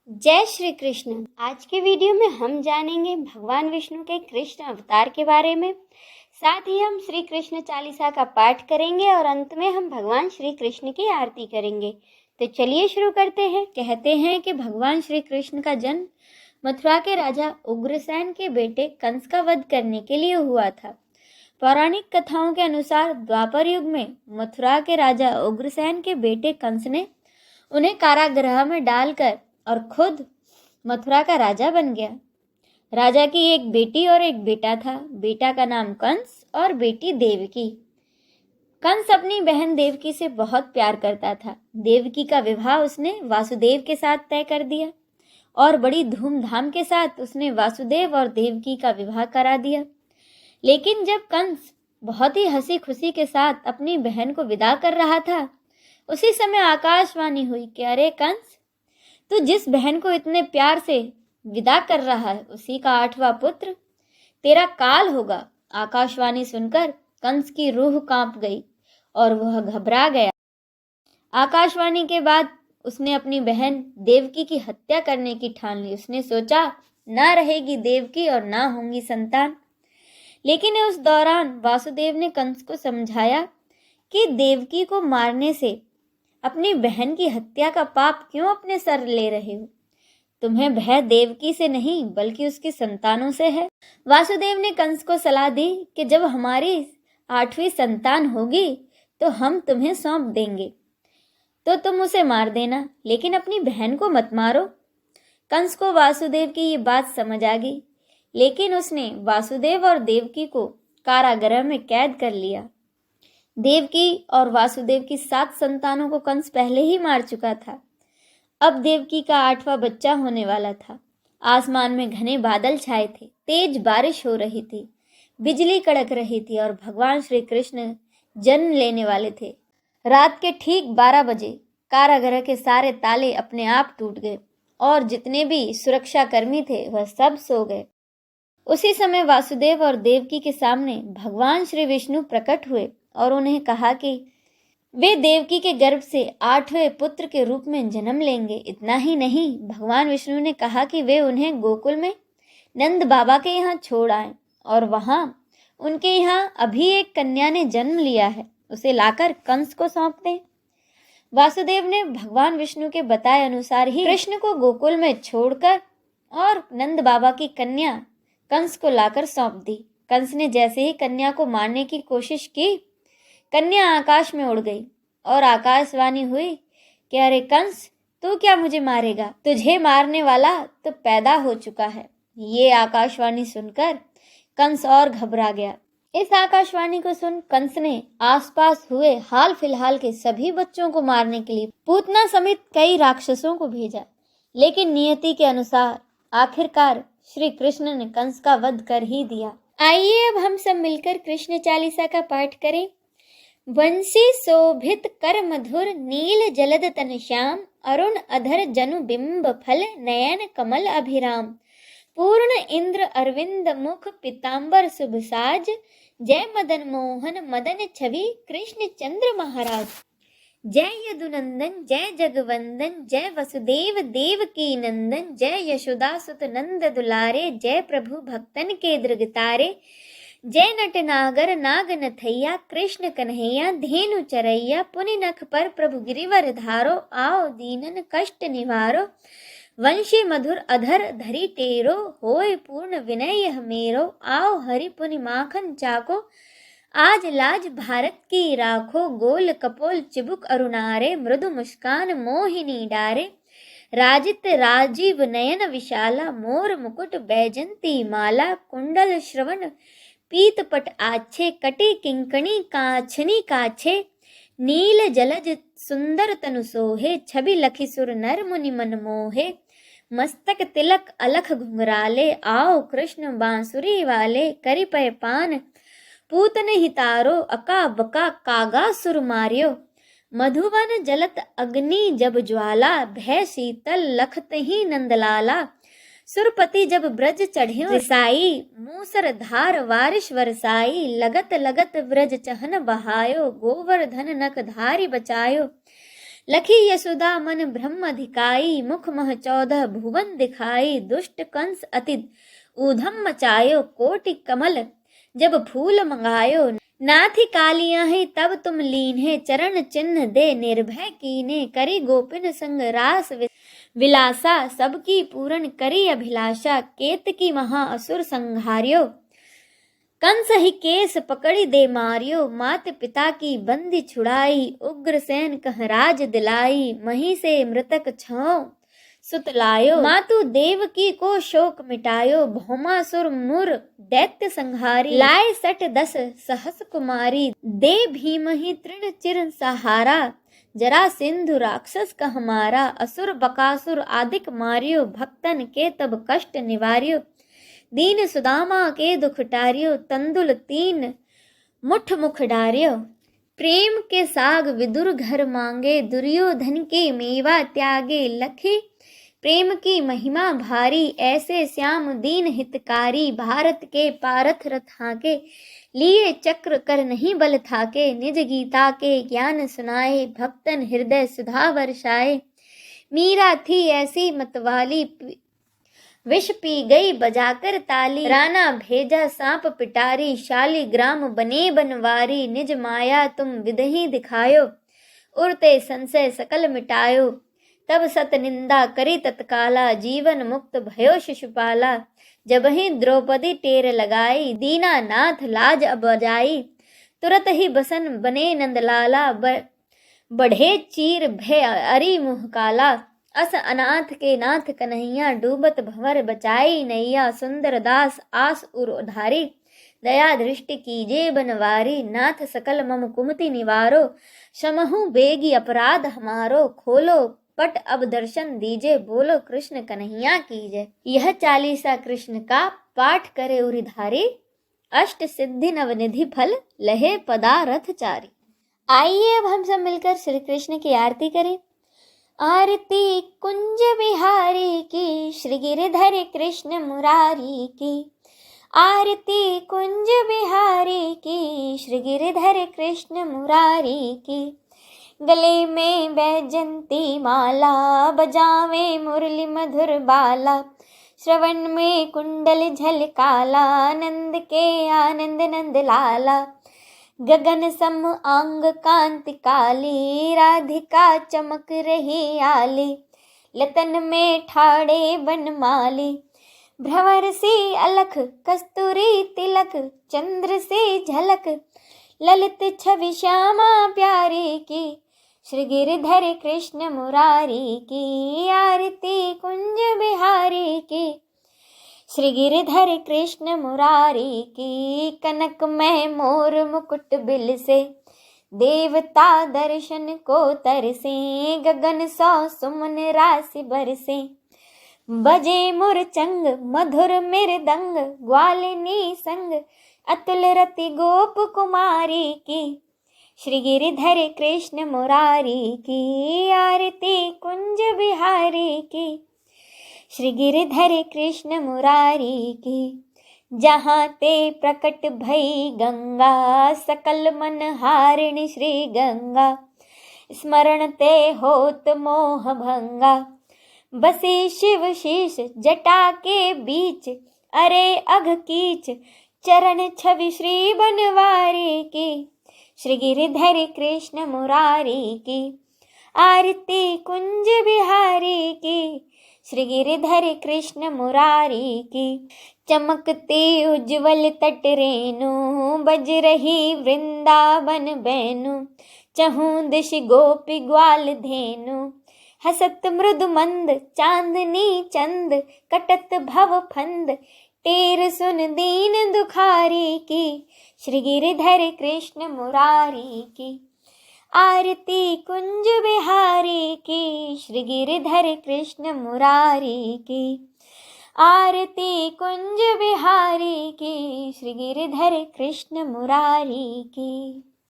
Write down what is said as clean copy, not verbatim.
जय श्री कृष्ण। आज के वीडियो में हम जानेंगे भगवान विष्णु के कृष्ण अवतार के बारे में। साथ ही हम श्री कृष्ण चालीसा का पाठ करेंगे और अंत में हम भगवान श्री कृष्ण की आरती करेंगे। तो चलिए शुरू करते हैं। कहते हैं कि भगवान श्री कृष्ण का जन्म मथुरा के राजा उग्रसेन के बेटे कंस का वध करने के लिए हुआ था। पौराणिक कथाओं के अनुसार द्वापर युग में मथुरा के राजा उग्रसेन के बेटे कंस ने उन्हें कारागृह में डालकर और खुद मथुरा का राजा बन गया। राजा की एक बेटी और एक बेटा था। बेटा का नाम कंस और बेटी देवकी। कंस अपनी बहन देवकी से बहुत प्यार करता था। देवकी का विवाह उसने वासुदेव के साथ तय कर दिया और बड़ी धूमधाम के साथ उसने वासुदेव और देवकी का विवाह करा दिया। लेकिन जब कंस बहुत ही हंसी खुशी के साथ अपनी बहन को विदा कर रहा था, उसी समय आकाशवाणी हुई कि अरे कंस, तू जिस बहन को इतने प्यार से विदा कर रहा है उसी का 8वां पुत्र तेरा काल होगा। आकाशवाणी सुनकर कंस की रूह कांप गई और वह घबरा गया। आकाशवाणी के बाद उसने अपनी बहन देवकी की हत्या करने की ठान ली। उसने सोचा ना रहेगी देवकी और ना होंगी संतान। लेकिन उस दौरान वासुदेव ने कंस को समझाया कि देवकी को मारने से अपनी बहन की हत्या का पाप क्यों अपने सर ले रहे हो? तुम्हें भय देवकी से नहीं बल्कि उसकी संतानों से है। वासुदेव ने कंस को सलाह दी कि जब हमारी 8वीं संतान होगी तो हम तुम्हें सौंप देंगे, तो तुम उसे मार देना, लेकिन अपनी बहन को मत मारो। कंस को वासुदेव की ये बात समझ आ गई, लेकिन उसने वासुदेव और देवकी को कारागृह में कैद कर लिया। देवकी और वासुदेव की 7 संतानों को कंस पहले ही मार चुका था। अब देवकी का 8वां बच्चा होने वाला था। आसमान में घने बादल छाए थे, तेज बारिश हो रही थी, बिजली कड़क रही थी और भगवान श्री कृष्ण जन्म लेने वाले थे। रात के ठीक 12 बजे कारागृह के सारे ताले अपने आप टूट गए और जितने भी सुरक्षा कर्मी थे वह सब सो गए। उसी समय वासुदेव और देवकी के सामने भगवान श्री विष्णु प्रकट हुए और उन्हें कहा कि वे देवकी के गर्भ से 8वें पुत्र के रूप में जन्म लेंगे। इतना ही नहीं, भगवान विष्णु ने कहा कि वे उन्हें गोकुल में नंद बाबा के यहाँ छोड़ आए और वहाँ उनके यहाँ अभी एक कन्या ने जन्म लिया है, उसे लाकर कंस को सौंप दें। वासुदेव ने भगवान विष्णु के बताए अनुसार ही कृष्ण को गोकुल में छोड़कर और नंद बाबा की कन्या कंस को लाकर सौंप दी। कंस ने जैसे ही कन्या को मारने की कोशिश की, कन्या आकाश में उड़ गई और आकाशवाणी हुई कि अरे कंस, तू क्या मुझे मारेगा? तुझे मारने वाला तो पैदा हो चुका है। ये आकाशवाणी सुनकर कंस और घबरा गया। इस आकाशवाणी को सुन कंस ने आसपास हुए हाल फिलहाल के सभी बच्चों को मारने के लिए पूतना समेत कई राक्षसों को भेजा। लेकिन नियति के अनुसार आखिरकार श्री कृष्ण ने कंस का वध कर ही दिया। आइए अब हम सब मिलकर कृष्ण चालीसा का पाठ करें। वंशी शोभित कर मधुर नील जलद तन श्याम अरुण अधर जनु बिंब फल नयन कमल अभिराम पूर्ण इंद्र अरविंद मुख पीतांबर शुभ साज जय मदन मोहन मदन छवि कृष्ण चंद्र महाराज। जय यदुनंदन जय जगवंदन जय वसुदेव देव की नंदन जय यशोदा सुत नंद दुलारे जय प्रभु भक्तन के दृगतारे जय नट नागर नाग नथैया कृष्ण कन्हैया धेनु चरैया पुनि नख पर प्रभु गिरिवर धारो आओ दीनन कष्ट निवारो वंशी मधुर अधर धरी टेरो होय पूर्ण विनय यह मेरो आओ हरि पुनि माखन चाको आज लाज भारत की राखो गोल कपोल चिबुक अरुणारे मृदु मुस्कान मोहिनी डारे राजित राजीव नयन विशाला मोर मुकुट बैजंती माला कुंडल श्रवण पीतपट आछे कटी किंकणी काछनी काछे नील जलज सुंदर तनु सोहे छवि लखी सुर नर मुनि मन मोहे मस्तक तिलक अलख घुंघराले आओ कृष्ण बांसुरी वाले करि पय पान पूतन हितारो अका बका कागा सुर मारियो मधुवन जलत अग्नि जब ज्वाला भय शीतल लखत ही नंदलाला सुरपति जब ब्रज चढ़ियो रिसाई मूसर धार वारिश वरसाई लगत लगत ब्रज चहन बहायो गोवर्धन नख धारी बचायो लखी यशोदा मन ब्रह्म अधिकाई, मुख मह 14 भुवन दिखाई, दुष्ट कंस अति ऊधम मचायो, कोटि कमल जब फूल मंगायो, नाथी कालियां है तब तुम लीन है, चरण चिन्ह दे निर्भय कीने, करी गोपिन संग रास विलासा, सबकी पूर्ण करी अभिलाषा, केतकी महा असुर संहार्यो, कंस ही केस पकड़ी दे मारियो, मात पिता की बंदी छुड़ाई, उग्रसेन कह राज दिलाई, मही से मृतक छो सुत लायो, मातु देवकी को शोक मिटायो, भौमासुर मुर दैत्य संहारी, लाए 10 सहस कुमारी, दे भीम ही तृण चिर सहारा, जरा सिंधु राक्षस कह मारा, असुर बकासुर आदिक मारियो, भक्तन के तब कष्ट निवारियो, दीन सुदामा के दुख टारियो, तंदुल 3 मुठ मुख डारियो, प्रेम के साग विदुर घर मांगे, दुर्योधन के मेवा त्यागे, लखे प्रेम की महिमा भारी, ऐसे श्याम दीन हितकारी, भारत के पारथ रथाके, लिए चक्र कर नहीं बल थाके, निज गीता के ज्ञान सुनाए, भक्तन हृदय सुधा वर्षाए, मीरा थी ऐसी मतवाली, विष पी गई बजाकर ताली, राना भेजा सांप पिटारी, शालिग्राम बने बनवारी, निज माया तुम विदही दिखायो, उड़ते संशय सकल मिटायो, तब सत निंदा करी तत्काला, जीवन मुक्त भयो शिशुपाला, जब ही द्रौपदी टेर लगाई, दीनानाथ लाज बजाई, तुरत ही बसन बने नंदलाला, बढ़े चीर भय अरि मुह काला, अस अनाथ के नाथ कन्हैया, डूबत भंवर बचाई नैया, सुंदर दास आस उधारी, दया दृष्टि कीजे बनवारी, नाथ सकल मम कुमति निवारो, क्षमहु बेगी अपराध हमारो, खोलो पट अब दर्शन दीजे, बोलो कृष्ण कन्हैया कीजे। यह चालीसा कृष्ण का पाठ करे उरिधारी, अष्ट सिद्धि नवनिधि फल लहे पदारथ चारी। आइए अब हम सब मिलकर श्री कृष्ण की आरती करें। आरती कुंज बिहारी की, श्री गिरधर कृष्ण मुरारी की, आरती कुंज बिहारी की, श्री गिरधर कृष्ण मुरारी की, गले में बैजंती माला, बजावे मुरली मधुर बाला, श्रवण में कुंडल झलकाला, नंद के आनंद नंद लाला, गगन सम आंग कांति काली, राधिका चमक रही आली, लतन में ठाड़े बनमाली, भ्रवर सी अलख कस्तूरी तिलक, चंद्र से झलक ललित छवि श्यामा प्यारी की, श्री गिरधर कृष्ण मुरारी की, आरती कुंज बिहारी की, श्री गिरधर कृष्ण मुरारी की, कनक में मोर मुकुट बिल से, देवता दर्शन को तरसे, गगन सौ सुमन राशि बरसे, बजे मुरचंग मधुर मृदंग, ग्वालिनी संग अतुल रति गोप कुमारी की, श्री गिरधर कृष्ण मुरारी की, आरती कुंज बिहारी की, श्री गिरधर कृष्ण मुरारी की, जहाँ ते प्रकट भई गंगा, सकल मन हारिणी श्री गंगा, स्मरण ते होत मोह भंगा, बसी शिव शीश जटा के बीच, अरे अघ कीच चरण छवि श्री बनवारी की, श्री गिरधर कृष्ण मुरारी की, आरती कुंज बिहारी की, श्री गिरधर कृष्ण मुरारी की, चमकती उज्ज्वल तट रेणु, बज रही वृंदावन बैनु, चहु दिश गोपी ग्वाल धेनु, हसत मृदु मंद चांदनी चंद, कटत भव फंद टेर सुन दीन दुखारी की, श्री गिरधर कृष्ण मुरारी की, आरती कुंज बिहारी की, श्री गिरधर कृष्ण मुरारी की, आरती कुंज बिहारी की, श्री गिरधर कृष्ण मुरारी की।